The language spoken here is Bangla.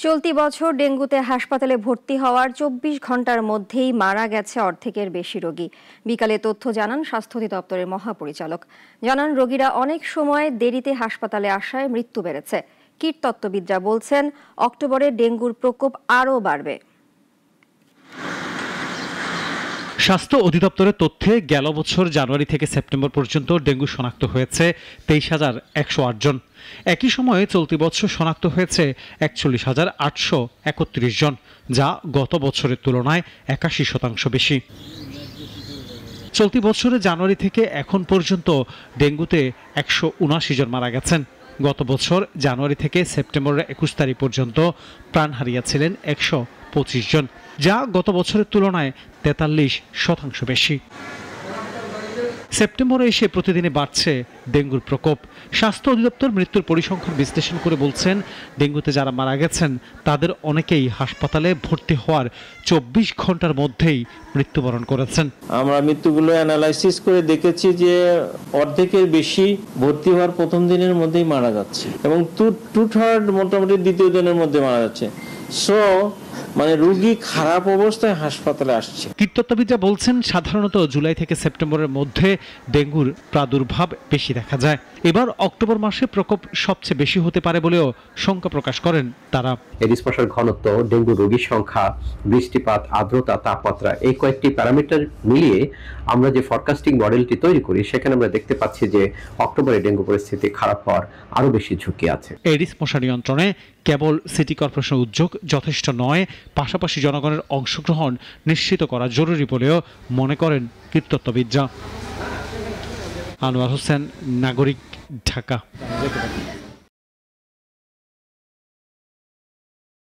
চলতি বছর ডেঙ্গুতে হাসপাতালে ভর্তি হওয়ার ২৪ ঘন্টার মধ্যেই মারা গেছে অর্ধেকের বেশি রোগী। বিকালে তথ্য জানান স্বাস্থ্য অধিদপ্তরের মহাপরিচালক। জানান, রোগীরা অনেক সময় দেরিতে হাসপাতালে আসায় মৃত্যু বেড়েছে। কীটতত্ত্ববিদরা বলছেন, অক্টোবরে ডেঙ্গুর প্রকোপ আরও বাড়বে। স্বাস্থ্য অধিদপ্তরের তথ্যে গেল বছর জানুয়ারি থেকে সেপ্টেম্বর পর্যন্ত ডেঙ্গু শনাক্ত হয়েছে ২৩,১০৮ জন। একই সময়ে চলতি বছর শনাক্ত হয়েছে ৪১,৮৩১ জন, যা গত বছরের তুলনায় ৮১% বেশি। চলতি বছরের জানুয়ারি থেকে এখন পর্যন্ত ডেঙ্গুতে ১৭৯ জন মারা গেছেন। গত বছর জানুয়ারি থেকে সেপ্টেম্বরের ২১ তারিখ পর্যন্ত প্রাণ হারিয়েছিলেন ১২৫ জন, যা গত বছরের তুলনায় ৪৩% বেশি। সেপ্টেম্বরে এসে প্রতিদিনে বাড়ছে ডেঙ্গুর প্রকোপ। স্বাস্থ্য অধিদপ্তর মৃত্যুর পরিসংখ্যান বিশ্লেষণ করে বলছেন, ডেঙ্গুতে যারা মারা গেছেন তাদের অনেকেই হাসপাতালে ভর্তি হওয়ার ২৪ ঘন্টার মধ্যেই মৃত্যুবরণ করেছেন। আমরা মৃত্যুগুলো অ্যানালাইসিস করে দেখেছি যে অর্ধেকের বেশি ভর্তি হওয়ার প্রথম দিনের মধ্যেই মারা যাচ্ছে এবং টু থার্ড মোটামুটি দ্বিতীয় দিনের মধ্যে মারা যাচ্ছে। রোগী খারাপ অবস্থায় হাসপাতালে আসছে। কীটতত্ত্ববিদরা বলছেন, সাধারণত জুলাই থেকে সেপ্টেম্বরের মধ্যে ডেঙ্গুর প্রাদুর্ভাব বেশি দেখা যায়। এবার অক্টোবর মাসে প্রকোপ সবচেয়ে বেশি হতে পারে বলেও শঙ্কা প্রকাশ করেন তারা। এডিস মশার ঘনত্ব, ডেঙ্গু রোগীর সংখ্যা, বৃষ্টিপাত, আর্দ্রতা, তাপমাত্রা, এই কয়েকটি প্যারামিটার মিলিয়ে আমরা যে ফরকাস্টিং মডেলটি তৈরি করি, সেখানে আমরা দেখতে পাচ্ছি যে অক্টোবরে ডেঙ্গু পরিস্থিতি খারাপ হওয়ার আরো বেশি ঝুঁকি আছে। এডিস মশা নিয়ন্ত্রণে কেবল সিটি কর্পোরেশনের উদ্যোগ যথেষ্ট নয়, পাশাপাশি জনগণের অংশগ্রহণ নিশ্চিত করা জরুরি বলেও মনে করেন কীটতত্ত্ববিদরা। আনোয়ার হোসেন, নাগরিক, ঢাকা।